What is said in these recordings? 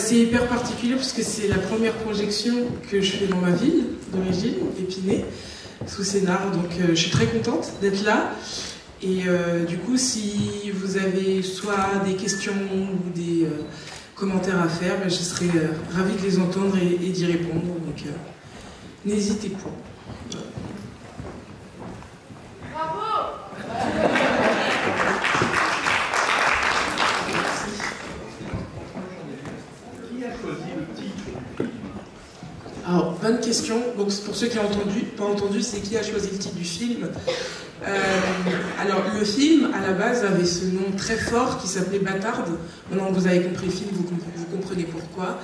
C'est hyper particulier parce que c'est la première projection que je fais dans ma ville d'origine, Épinay, sous Sénart. Donc je suis très contente d'être là. Et du coup, si vous avez soit des questions ou des commentaires à faire, je serai ravie de les entendre et d'y répondre. Donc n'hésitez pas. Alors, bonne question. Donc, pour ceux qui ont pas entendu, c'est qui a choisi le titre du film. Alors, le film, à la base, avait ce nom très fort qui s'appelait Bâtarde. Maintenant que vous avez compris le film, vous comprenez pourquoi.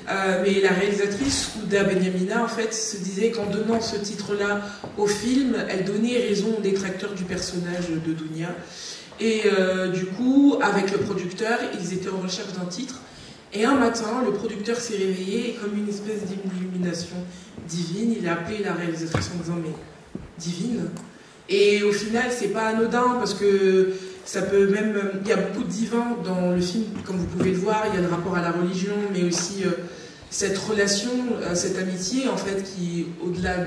Mais la réalisatrice, Ouda Benyamina, en fait, se disait qu'en donnant ce titre-là au film, elle donnait raison aux détracteurs du personnage de Dounia. Et du coup, avec le producteur, ils étaient en recherche d'un titre. Et un matin, le producteur s'est réveillé et comme une espèce d'illumination divine, il a appelé la réalisatrice en disant « mais divine ?» Et au final, c'est pas anodin parce que ça peut même... Il y a beaucoup de divins dans le film, comme vous pouvez le voir, il y a le rapport à la religion, mais aussi cette relation, cette amitié, en fait, qui, au-delà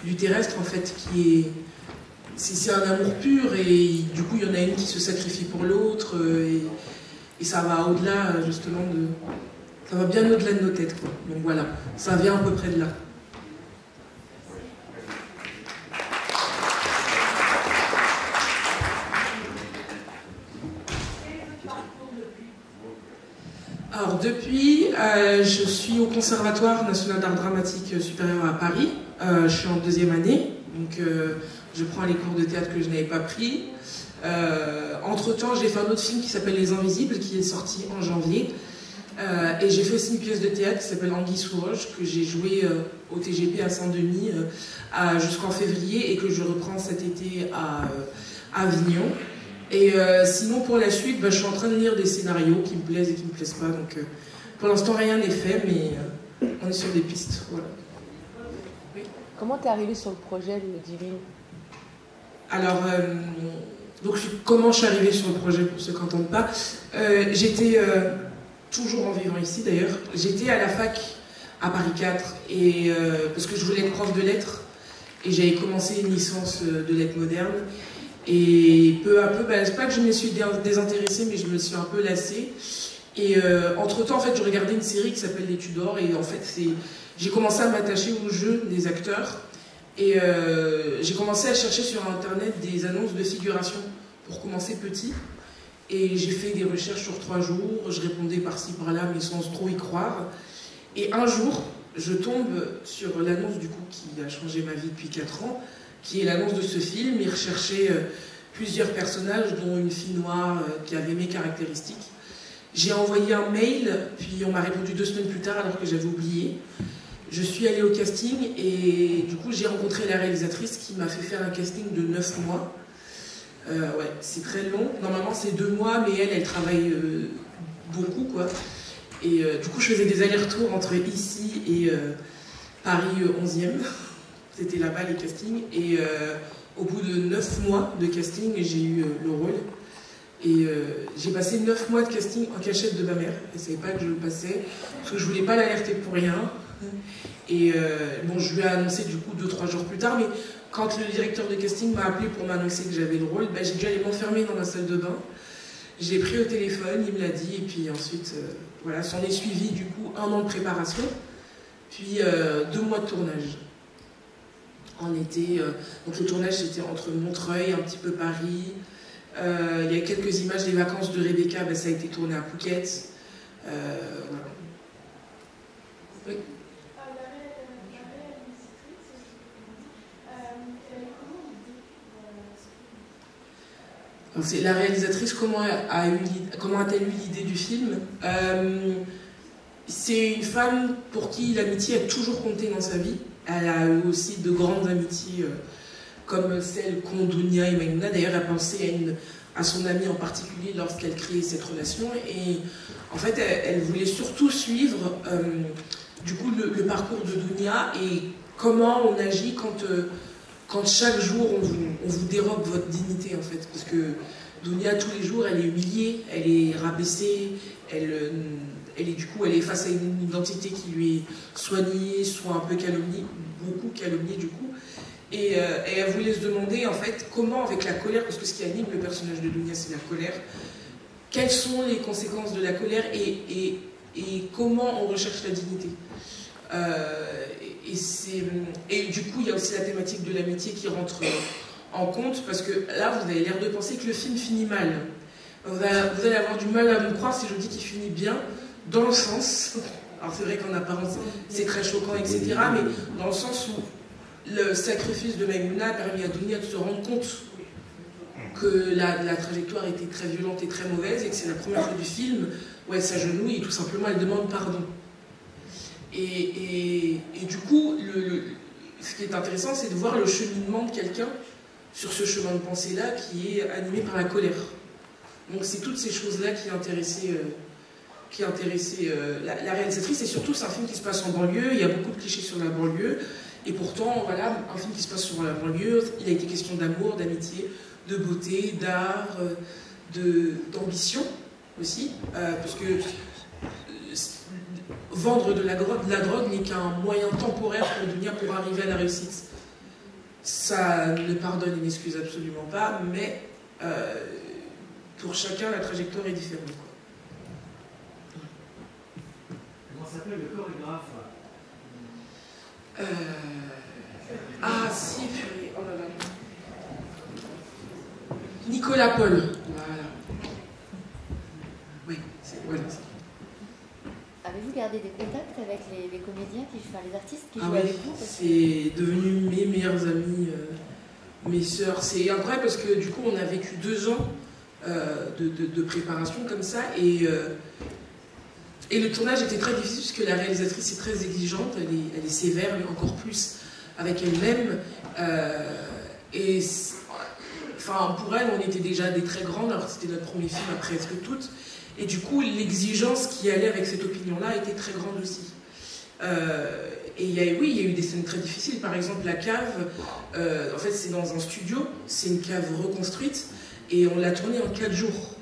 du terrestre, en fait, qui est... C'est un amour pur et du coup, il y en a une qui se sacrifie pour l'autre et ça va au-delà, justement, de... Ça va bien au-delà de nos têtes, quoi. Donc voilà, ça vient à peu près de là. Alors, depuis, je suis au Conservatoire national d'art dramatique supérieur à Paris. Je suis en 2e année, donc je prends les cours de théâtre que je n'avais pas pris. Entre-temps, j'ai fait un autre film qui s'appelle Les Invisibles, qui est sorti en janvier. Et j'ai fait aussi une pièce de théâtre qui s'appelle Anguille sous roche, que j'ai joué au TGP à Saint-Denis jusqu'en février et que je reprends cet été à Avignon. Et sinon, pour la suite, je suis en train de lire des scénarios qui me plaisent et qui ne me plaisent pas. Donc, pour l'instant, rien n'est fait, mais on est sur des pistes. Voilà. Oui. Comment t'es arrivée sur le projet de Divine? Alors, donc, comment je suis arrivée sur le projet, pour ceux qui n'entendent pas, j'étais, toujours en vivant ici d'ailleurs, j'étais à la fac à Paris 4, et, parce que je voulais être prof de lettres, et j'avais commencé une licence de lettres modernes, et peu à peu, c'est pas que je me suis désintéressée, mais je me suis un peu lassée, et entre-temps, en fait, je regardais une série qui s'appelle Les Tudors, et en fait, j'ai commencé à m'attacher au jeu des acteurs, et j'ai commencé à chercher sur internet des annonces de figuration pour commencer petit. Et j'ai fait des recherches sur 3 jours, je répondais par-ci par-là, mais sans trop y croire. Et un jour, je tombe sur l'annonce du coup qui a changé ma vie depuis 4 ans, qui est l'annonce de ce film. Il recherchait plusieurs personnages, dont une fille noire qui avait mes caractéristiques. J'ai envoyé un mail, puis on m'a répondu 2 semaines plus tard alors que j'avais oublié. Je suis allée au casting et du coup j'ai rencontré la réalisatrice qui m'a fait faire un casting de 9 mois. Ouais, c'est très long. Normalement c'est 2 mois, mais elle travaille beaucoup, quoi. Et du coup je faisais des allers-retours entre ici et Paris 11e. C'était là-bas les castings. Et au bout de 9 mois de casting, j'ai eu le rôle. Et j'ai passé 9 mois de casting en cachette de ma mère. Elle ne savait pas que je le passais, parce que je ne voulais pas l'alerter pour rien. Et bon, je lui ai annoncé du coup 2-3 jours plus tard, mais quand le directeur de casting m'a appelé pour m'annoncer que j'avais le rôle, j'ai dû aller m'enfermer dans la salle de bain. Je l'ai pris au téléphone, il me l'a dit, et puis ensuite, voilà, s'en est suivi du coup 1 an de préparation, puis 2 mois de tournage. En été, donc le tournage c'était entre Montreuil, un petit peu Paris. Il y a quelques images des vacances de Rebecca, ça a été tourné à Phuket. Voilà. Oui. C'est la réalisatrice, comment a-t-elle eu l'idée du film? C'est une femme pour qui l'amitié a toujours compté dans sa vie. Elle a eu aussi de grandes amitiés comme celle qu'ont Dounia et Maïmouna. D'ailleurs, elle pensait à son amie en particulier lorsqu'elle créait cette relation. Et en fait, elle voulait surtout suivre du coup, le parcours de Dounia et comment on agit quand chaque jour on vous dérobe votre dignité, en fait. Parce que Dounia, tous les jours, elle est humiliée, elle est rabaissée, elle du coup, elle est face à une identité qui lui est soit niée, soit un peu calomniée, beaucoup calomniée du coup. Et elle voulait se demander en fait comment, avec la colère, parce que ce qui anime le personnage de Dounia, c'est la colère, quelles sont les conséquences de la colère et comment on recherche la dignité. Et du coup, il y a aussi la thématique de l'amitié qui rentre en compte, parce que là, vous avez l'air de penser que le film finit mal. Vous allez avoir du mal à me croire si je vous dis qu'il finit bien, dans le sens, alors c'est vrai qu'en apparence c'est très choquant, etc., mais dans le sens où le sacrifice de Maïmouna a permis à Dounia de se rendre compte que la trajectoire était très violente et très mauvaise, et que c'est la première fois du film où elle s'agenouille et tout simplement elle demande pardon. Et du coup, ce qui est intéressant, c'est de voir le cheminement de quelqu'un sur ce chemin de pensée-là qui est animé par la colère. Donc c'est toutes ces choses-là qui intéressaient la réalisatrice, et surtout c'est un film qui se passe en banlieue, il y a beaucoup de clichés sur la banlieue, et pourtant, voilà, un film qui se passe sur la banlieue, il a été question d'amour, d'amitié, de beauté, d'art, d'ambition aussi, parce que vendre de la drogue n'est qu'un moyen temporaire pour Dounia pour arriver à la réussite. Ça ne pardonne et n'excuse absolument pas, mais pour chacun, la trajectoire est différente. Comment s'appelle le chorégraphe? Ah si, purée, oh là là. Nicolas Paul. Voilà. Oui, voilà. Avez-vous gardé des contacts avec les comédiens, les artistes qui jouent oui, avec vous? C'est devenu mes meilleurs amis, mes sœurs. C'est incroyable parce que du coup, on a vécu 2 ans de préparation comme ça, et le tournage était très difficile parce que la réalisatrice est très exigeante, elle est sévère, mais encore plus avec elle-même. Enfin, pour elle, on était déjà des très grandes, alors que c'était notre premier film après Est-ce que toutes. Et du coup, l'exigence qui allait avec cette opinion-là était très grande aussi. Et il y a eu des scènes très difficiles. Par exemple, la cave, en fait, c'est dans un studio, c'est une cave reconstruite, et on l'a tournée en 4 jours.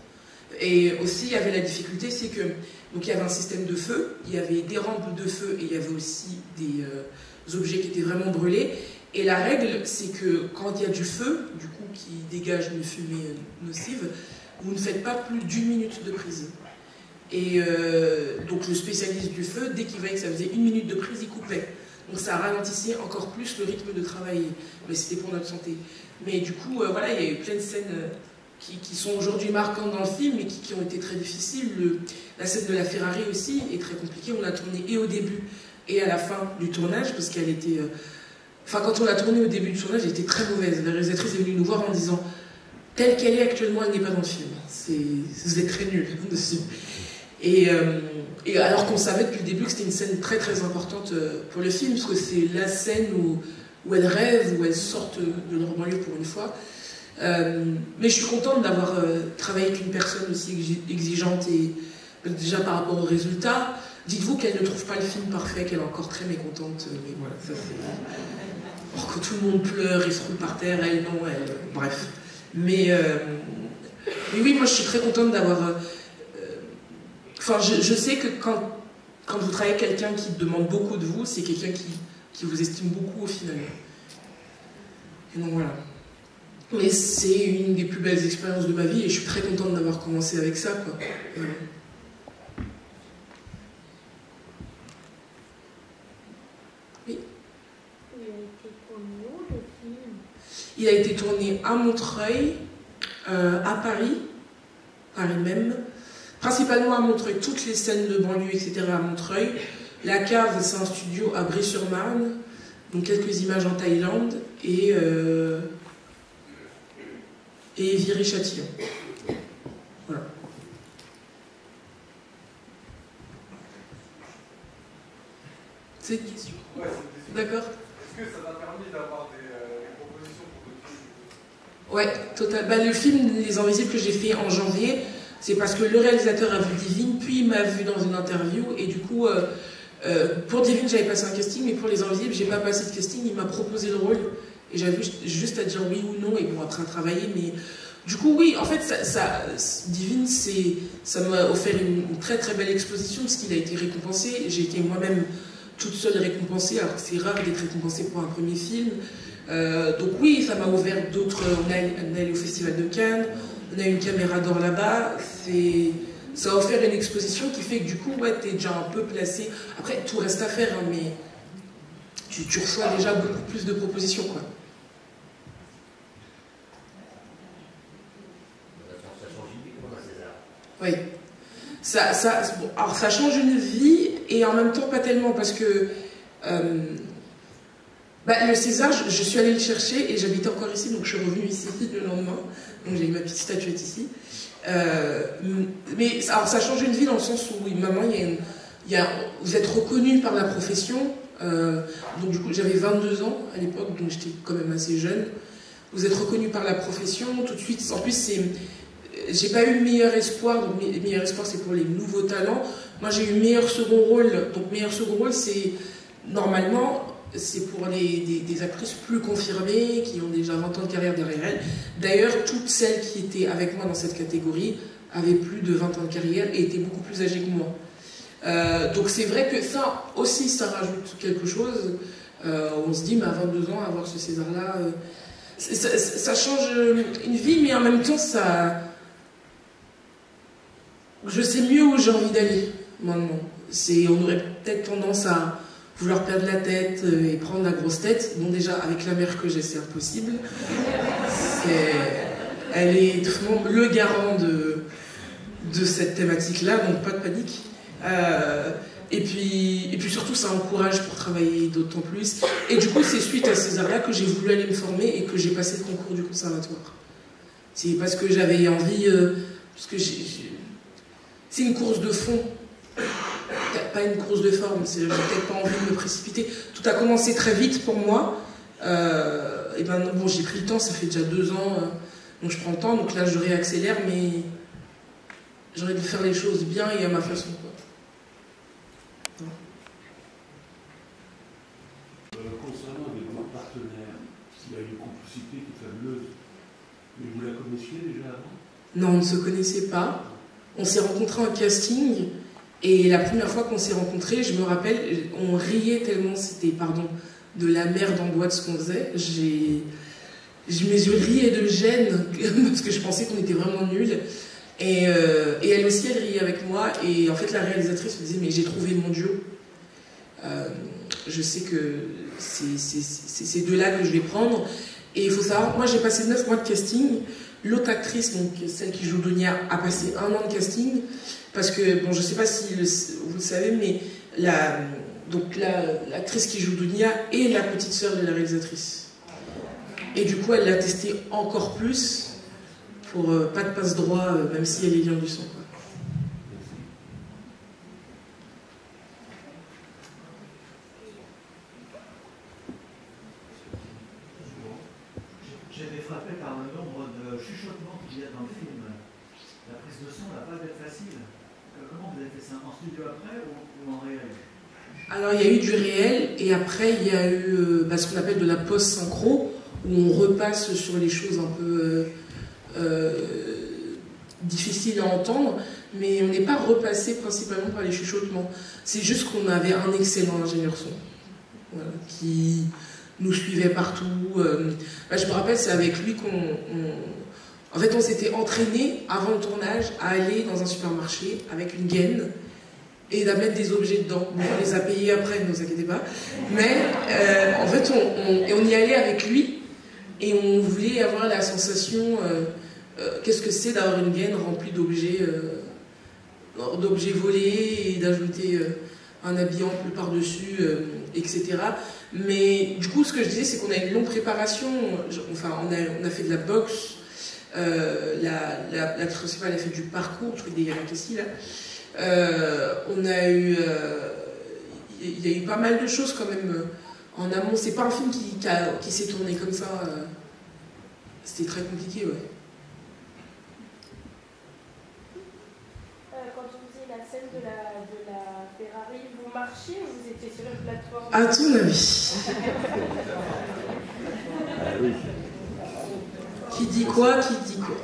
Et aussi, il y avait la difficulté, c'est que donc il y avait un système de feu, il y avait des rampes de feu, et il y avait aussi des objets qui étaient vraiment brûlés. Et la règle, c'est que quand il y a du feu, du coup, qui dégage une fumée nocive, vous ne faites pas plus d'1 minute de prise. Et donc le spécialiste du feu, dès qu'il voyait que ça faisait 1 minute de prise, il coupait. Donc ça ralentissait encore plus le rythme de travail. Mais c'était pour notre santé. Mais du coup, voilà, il y a eu plein de scènes qui sont aujourd'hui marquantes dans le film, mais qui ont été très difficiles. La scène de la Ferrari aussi est très compliquée. On l'a tournée et au début et à la fin du tournage, parce qu'elle était... Enfin, quand on l'a tournée au début du tournage, elle était très mauvaise. La réalisatrice est venue nous voir en disant « Telle qu'elle est actuellement, elle n'est pas dans le film. Vous êtes très nuls dessus. » Et alors qu'on savait depuis le début que c'était une scène très très importante pour le film, parce que c'est la scène où elle rêve, où elle sort de leur banlieue pour une fois. Mais je suis contente d'avoir travaillé avec une personne aussi exigeante, et déjà par rapport aux résultats. Dites-vous qu'elle ne trouve pas le film parfait, qu'elle est encore très mécontente. Mais voilà, ça c'est... Alors que tout le monde pleure, il se roule par terre, elle non, elle... Bref. Mais oui, moi je suis très contente d'avoir... Enfin, je sais que quand vous travaillez avec quelqu'un qui demande beaucoup de vous, c'est quelqu'un qui vous estime beaucoup au final. Et donc voilà. Mais c'est une des plus belles expériences de ma vie, et je suis très contente d'avoir commencé avec ça, quoi. Oui. Il a été tourné à Montreuil, à Paris même, principalement à Montreuil, toutes les scènes de banlieue, etc. à Montreuil. La cave, c'est un studio à Brie-sur-Marne, donc quelques images en Thaïlande, et Viry-Châtillon. Voilà. C'est une question. Ouais, c'est une question. D'accord. Est-ce que ça t'a permis d'avoir des propositions pour d'autres films? Ouais, total. Bah, le film Les Invisibles que j'ai fait en janvier, c'est parce que le réalisateur a vu Divine, puis il m'a vu dans une interview, et du coup, pour Divine, j'avais passé un casting, mais pour Les Invisibles, j'ai pas passé de casting, il m'a proposé le rôle, et j'avais juste à dire oui ou non, et bon, après à travailler, mais Du coup, oui, en fait, Divine, ça m'a offert une très très belle exposition parce qu'il a été récompensé. J'ai été moi-même toute seule récompensée, alors que c'est rare d'être récompensée pour un premier film. Donc oui, ça m'a ouvert d'autres... On est allé au Festival de Cannes, on a une caméra d'or là-bas. Ça a offert une exposition qui fait que du coup, ouais, t'es déjà un peu placé. Après, tout reste à faire, hein, mais tu reçois déjà beaucoup plus de propositions, quoi. Oui. Bon, alors ça change une vie et en même temps pas tellement parce que le César, je suis allée le chercher et j'habitais encore ici, donc je suis revenue ici le lendemain. Donc j'ai eu ma petite statuette ici. Mais alors ça change une vie dans le sens où, oui, maman, vous êtes reconnu par la profession. Donc du coup, j'avais 22 ans à l'époque, donc j'étais quand même assez jeune. Vous êtes reconnu par la profession tout de suite. En plus, j'ai pas eu meilleur espoir. Donc meilleur espoir, c'est pour les nouveaux talents. Moi, j'ai eu meilleur second rôle. Donc meilleur second rôle, c'est normalement, c'est pour des actrices plus confirmées, qui ont déjà 20 ans de carrière derrière elles. D'ailleurs, toutes celles qui étaient avec moi dans cette catégorie avaient plus de 20 ans de carrière et étaient beaucoup plus âgées que moi. Donc c'est vrai que ça aussi, ça rajoute quelque chose. On se dit, mais à 22 ans, avoir ce César-là, ça change une vie, mais en même temps, je sais mieux où j'ai envie d'aller maintenant. On aurait peut-être tendance à vouloir perdre la tête et prendre la grosse tête. Bon, déjà, avec la mère que j'ai, c'est impossible. Elle est vraiment le garant de cette thématique-là, donc pas de panique. Et puis surtout, ça encourage pour travailler d'autant plus. Et du coup, c'est suite à César-là que j'ai voulu aller me former et que j'ai passé le concours du conservatoire. C'est parce que j'avais envie... parce que c'est une course de fond, pas une course de forme. J'ai peut-être pas envie de me précipiter. Tout a commencé très vite pour moi. Et ben bon, j'ai pris le temps, ça fait déjà 2 ans. Donc je prends le temps, donc là je réaccélère, mais j'aurais dû faire les choses bien et à ma façon, quoi. Concernant les grands partenaires, il y a une complicité qui est fabuleuse. Mais vous la connaissiez déjà avant? Non, on ne se connaissait pas. On s'est rencontrés en casting. Et la première fois qu'on s'est rencontrés, je me rappelle, on riait tellement, c'était, de la merde en boîte ce qu'on faisait. Mes yeux riaient de gêne, parce que je pensais qu'on était vraiment nuls. Et elle aussi, elle riait avec moi. Et en fait, la réalisatrice me disait, mais j'ai trouvé mon duo. Je sais que c'est ces deux-là que je vais prendre. Et il faut savoir, moi j'ai passé 9 mois de casting. L'autre actrice, donc celle qui joue Dunia, a passé 1 an de casting. Parce que, bon, je ne sais pas si vous le savez, mais l'actrice qui joue Dunia est la petite sœur de la réalisatrice. Et du coup, elle l'a testée encore plus pour pas de passe-droit, même si elle est liée du sang, quoi. J'étais frappé par le nombre de chuchotements qu'il y a dans le film. La prise de son n'a pas d'être facile. Comment vous avez fait ça? En studio après ou en réel? Alors il y a eu du réel et après il y a eu ce qu'on appelle de la post-synchro où on repasse sur les choses un peu difficiles à entendre, mais on n'est pas repassé principalement par les chuchotements. C'est juste qu'on avait un excellent ingénieur son, voilà, qui nous suivait partout. Je me rappelle, c'est avec lui en fait, on s'était entraîné avant le tournage à aller dans un supermarché avec une gaine et à mettre des objets dedans. Bon, on les a payés après, ne vous inquiétez pas. Mais en fait, on y allait avec lui et on voulait avoir la sensation qu'est-ce que c'est d'avoir une gaine remplie d'objets volés et d'ajouter un habit ample par-dessus, etc. Mais du coup, ce que je disais, c'est qu'on a une longue préparation. Enfin, on a fait de la boxe. La principale a fait du parcours, je fais des ici là. On a eu, il y a eu pas mal de choses quand même en amont. C'est pas un film qui s'est tourné comme ça. C'était très compliqué, ouais. Quand vous faisiez la scène de la Ferrari, vous marchiez ou vous étiez sur une plateforme? À ton avis. Oui. Qui dit quoi? Qui dit quoi?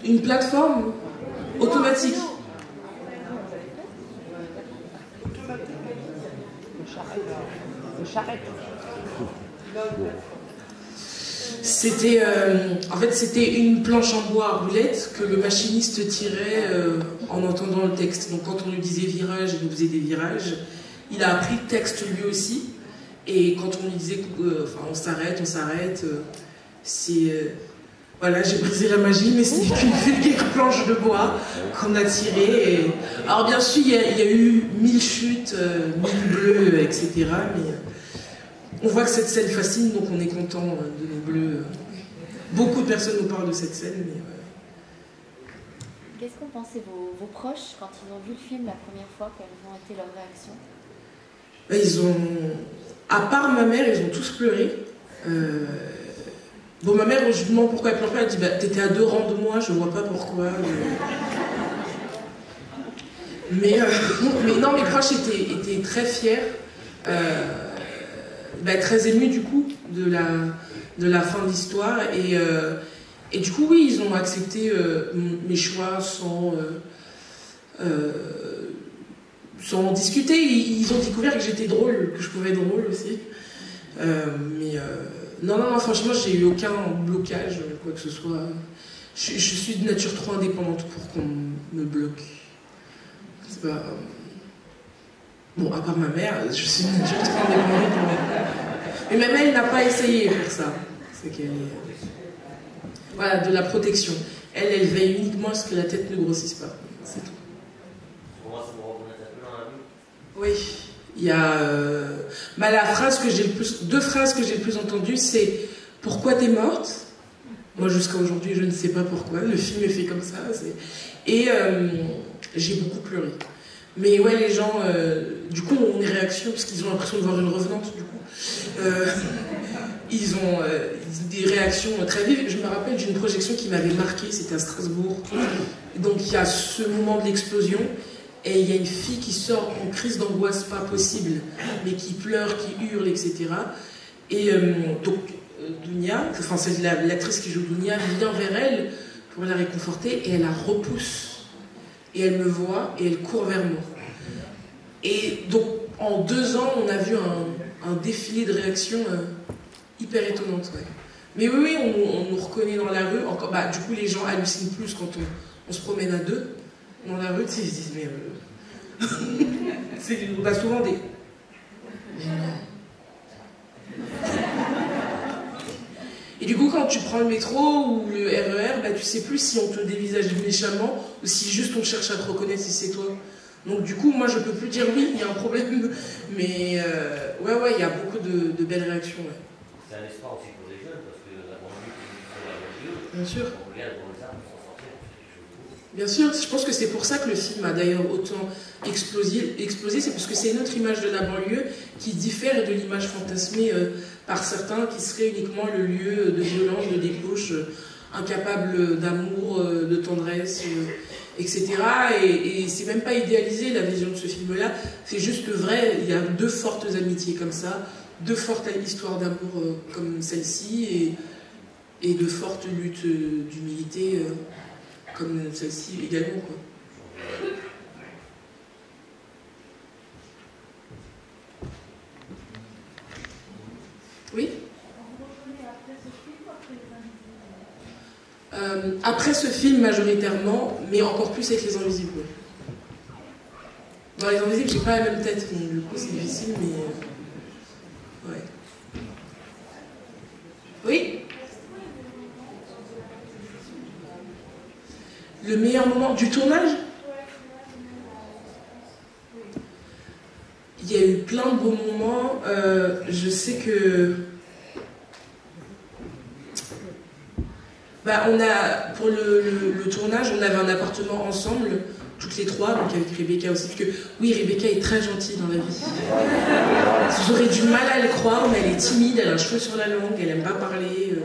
Une plateforme automatique. Une charrette. C'était, en fait, c'était une planche en bois à roulettes que le machiniste tirait en entendant le texte. Donc quand on lui disait virage, il nous faisait des virages. Il a appris le texte lui aussi. Et quand on lui disait, on s'arrête, c'est... voilà, j'ai brisé la magie, mais c'est une vulgaire planche de bois qu'on a tirée. Et... Alors bien sûr, il y a eu 1000 chutes, 1000 bleus, etc. Mais on voit que cette scène fascine, donc on est content de nos bleus. Beaucoup de personnes nous parlent de cette scène. Mais... Qu'est-ce qu'ont pensé vos proches quand ils ont vu le film la première fois? Quelles ont été leurs réactions? Ils ont... À part ma mère, ils ont tous pleuré. Bon, ma mère, je lui demande pourquoi elle pleure pas. Elle dit, bah, t'étais à 2 rangs de moi, je vois pas pourquoi. Mais non, mes proches étaient très fiers, très émus du coup de la fin de l'histoire. Et du coup, oui, ils ont accepté mes choix sans en discuter. Ils ont découvert que j'étais drôle, que je pouvais être drôle aussi. Non, franchement, j'ai eu aucun blocage, quoi que ce soit. Je suis de nature trop indépendante pour qu'on me bloque. C'est pas... Bon, à part ma mère, je suis de nature trop indépendante pour maintenant. Mais ma mère, elle n'a pas essayé de faire ça. C'est qu'elle est... Voilà, de la protection. Elle veille uniquement à ce que la tête ne grossisse pas. C'est tout. Oui. Il y a la phrase que j'ai deux phrases que j'ai le plus entendues, c'est « Pourquoi t'es morte ?» Moi, jusqu'à aujourd'hui, je ne sais pas pourquoi. Le film est fait comme ça. Et j'ai beaucoup pleuré. Mais ouais, les gens, du coup, ont des réactions, parce qu'ils ont l'impression de voir une revenante, du coup. Ils ont des réactions très vives. Je me rappelle d'une projection qui m'avait marquée, c'était à Strasbourg. Donc, il y a ce moment de l'explosion. Et il y a une fille qui sort en crise d'angoisse pas possible, mais qui pleure, qui hurle, etc. Et donc, Dounia, enfin c'est l'actrice qui joue Dounia, vient vers elle pour la réconforter, et elle la repousse. Et elle me voit, et elle court vers moi. Et donc, en 2 ans, on a vu un défilé de réactions hyper étonnantes. Ouais. Mais oui, on nous reconnaît dans la rue. Encore, du coup, les gens hallucinent plus quand on se promène à 2. Dans la rue, ils se disent, mais... on a souvent des... Et du coup, quand tu prends le métro ou le RER, tu sais plus si on te dévisage méchamment ou si juste on cherche à te reconnaître si c'est toi. Donc du coup, moi, je peux plus dire oui, il y a un problème. Mais ouais, il y a beaucoup de belles réactions. Ouais. C'est un espoir aussi pour les jeunes, parce que la banlieue, bien sûr. On regarde dans les arbres pour s'en sortir. Bien sûr, je pense que c'est pour ça que le film a d'ailleurs autant explosé, c'est parce que c'est une autre image de la banlieue qui diffère de l'image fantasmée par certains qui serait uniquement le lieu de violence, de débauche, incapable d'amour, de tendresse, etc. Et c'est même pas idéalisé la vision de ce film-là, c'est juste vrai, il y a 2 fortes amitiés comme ça, 2 fortes histoires d'amour comme celle-ci et 2 fortes luttes d'humilité comme celle-ci également, quoi. Oui. Après ce film, majoritairement, mais encore plus avec Les Invisibles. Dans Les Invisibles, j'ai pas la même tête, donc du coup c'est difficile, mais... Ouais. Oui. Le meilleur moment du tournage? Il y a eu plein de beaux moments. Je sais que... pour le tournage, on avait un appartement ensemble, toutes les 3, donc avec Rebecca aussi. Parce que, oui, Rebecca est très gentille dans la vie. J'aurais du mal à le croire, mais elle est timide, elle a un cheveu sur la langue, elle aime pas parler.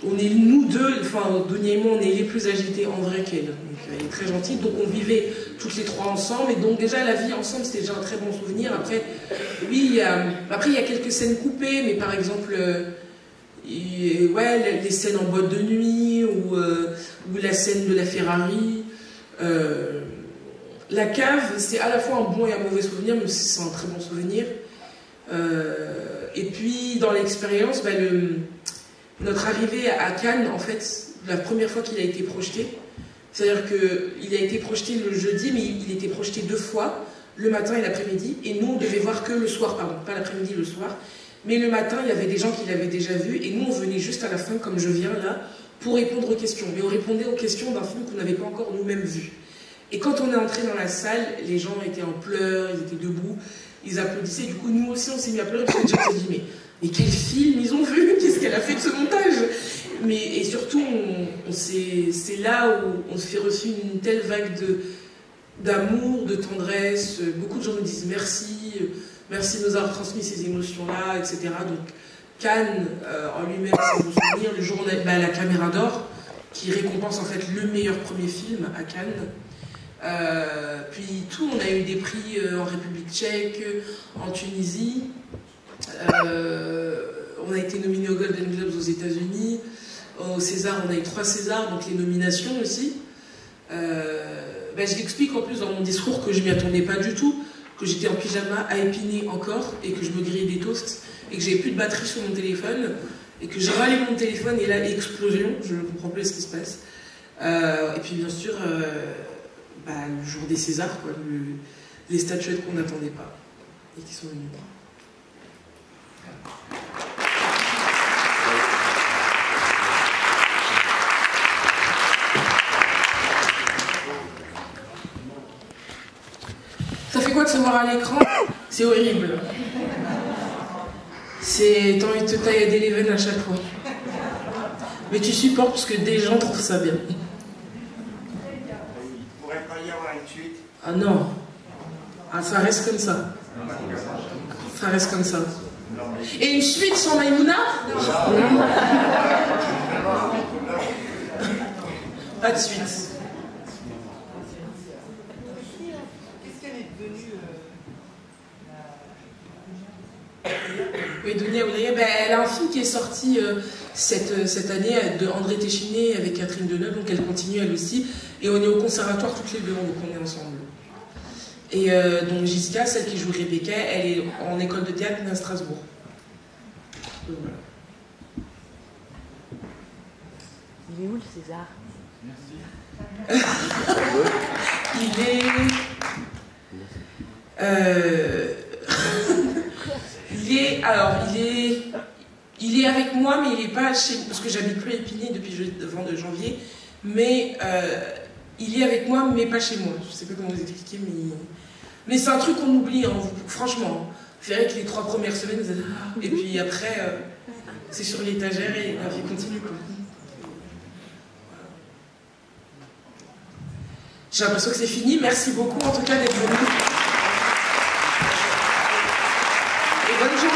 On est nous deux, enfin Dounia et moi, on est les plus agités en vrai qu'elle. Donc elle est très gentille, donc on vivait toutes les 3 ensemble, et donc déjà la vie ensemble c'était déjà un très bon souvenir. Après, oui, après il y a quelques scènes coupées, mais par exemple, Et, ouais, les scènes en boîte de nuit, ou la scène de la Ferrari. La cave, c'est à la fois un bon et un mauvais souvenir, mais aussi c'est un très bon souvenir. Et puis, dans l'expérience, bah, notre arrivée à Cannes, en fait, la première fois qu'il a été projeté, c'est-à-dire qu'il a été projeté le jeudi, mais il était projeté 2 fois, le matin et l'après-midi, et nous, on devait voir que le soir, pardon, pas l'après-midi, le soir. Mais le matin, il y avait des gens qui l'avaient déjà vu, et nous, on venait juste à la fin, comme je viens là, pour répondre aux questions. Mais on répondait aux questions d'un film qu'on n'avait pas encore nous-mêmes vu. Et quand on est entré dans la salle, les gens étaient en pleurs, ils étaient debout, ils applaudissaient. Du coup, nous aussi, on s'est mis à pleurer, parce que les gens s'est dit, mais quel film ils ont vu? Qu'est-ce qu'elle a fait de ce montage? Et surtout, c'est là où on se fait reçu une telle vague d'amour, de tendresse. Beaucoup de gens nous disent merci, merci de nous avoir transmis ces émotions-là, etc. Donc Cannes, en lui-même, c'est mon souvenir. Le jour où on a la Caméra d'Or, qui récompense en fait le meilleur premier film à Cannes. Puis tout, on a eu des prix en République tchèque, en Tunisie. On a été nominé au Golden Globes aux États-Unis. Au César, on a eu 3 Césars, donc les nominations aussi. Je l'explique en plus dans mon discours que je m'y attendais pas du tout, que j'étais en pyjama à épiner encore, et que je me grillais des toasts, et que j'avais plus de batterie sur mon téléphone, et que j'ai rallumé mon téléphone, et là, explosion, je ne comprends plus ce qui se passe. Et puis bien sûr, le jour des Césars, quoi, les statuettes qu'on n'attendait pas, et qui sont venues. Ça fait quoi de se voir à l'écran? C'est horrible. T'as envie de te tailler les veines à chaque fois. Mais tu supportes parce que des gens trouvent ça bien. Il pourrait pas y avoir une suite. Ah non. Ah, ça reste comme ça. Ça reste comme ça. Et une suite sans Maïmouna? Non. Pas de suite. Oui, Dounia Oudaya, elle a un film qui est sorti cette année de André Téchiné avec Catherine Deneuve, donc elle continue elle aussi. Et on est au conservatoire toutes les deux, donc on est ensemble. Et donc Jessica, celle qui joue Rebecca, elle est en école de théâtre à Strasbourg. Donc, voilà. Il est où le César? Il est avec moi, mais il n'est pas chez moi, parce que j'habite plus à Épinay depuis le 22 janvier, mais il est avec moi, mais pas chez moi. Je ne sais pas comment vous expliquer, mais c'est un truc qu'on oublie, hein, franchement. C'est vrai que les 3 premières semaines, vous êtes... et puis après, c'est sur l'étagère et la vie continue, quoi. J'ai l'impression que c'est fini. Merci beaucoup, en tout cas, d'être venu. Et bonne journée.